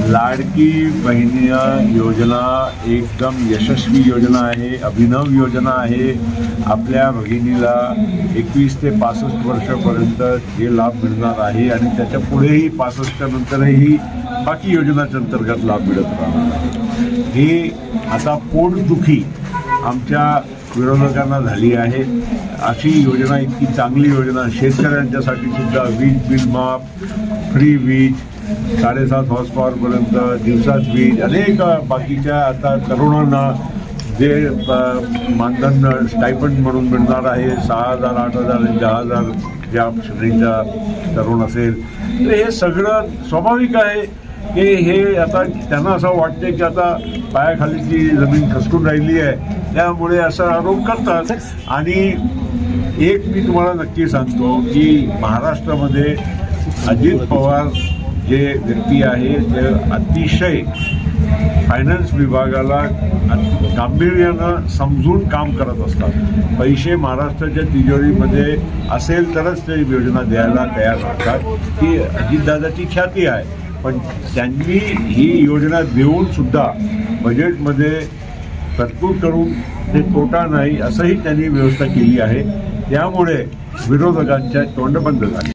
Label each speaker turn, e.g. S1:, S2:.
S1: लाडकी बहिणीला योजना एकदम यशस्वी योजना आहे, अभिनव योजना आहे। आपल्या भगिनीला 21 ते 65 वर्षापर्यंत हे लाभ मिळणार आहे आणि त्याच्या पुढेही 65 नंतरही बाकी योजनांच्या अंतर्गत लाभ मिळत राहणार आहे। ही आता पोटदुखी आमच्या विरोधकांना झाली आहे। अशी योजना, इतकी चांगली योजना शेतकऱ्यांच्यासाठी सुद्धा, वीज बिल माफ, फ्री वीज, 7.5 हॉर्स पॉवरपर्यंत दिवसात वीज, अनेक बाकीच्या आता तरुणांना जे मानधन स्टायपंड म्हणून मिळणार आहे 6,000, 8,000 आणि 10,000 ज्या श्रेणीचा तरुण असेल, तर हे सगळं स्वाभाविक आहे की हे आता त्यांना असं वाटते की आता पायाखालीची जमीन खचकून राहिली आहे, त्यामुळे असा आरोप करतात। आणि एक मी तुम्हाला नक्की सांगतो की महाराष्ट्रामध्ये अजित पवार जे व्यक्ती आहे ते अतिशय फायनान्स विभागाला गांभीर्यानं समजून काम करत असतात। पैसे महाराष्ट्राच्या तिजोरीमध्ये असेल तरच ते योजना द्यायला तयार असतात। ही अजितदादाची ख्याती आहे, पण त्यांनी ही योजना देऊन सुद्धा बजेटमध्ये तरतूद करून ते तोटा नाही असंही त्यांनी व्यवस्था केली आहे। त्यामुळे विरोधकांच्या तोंड बंद झाली।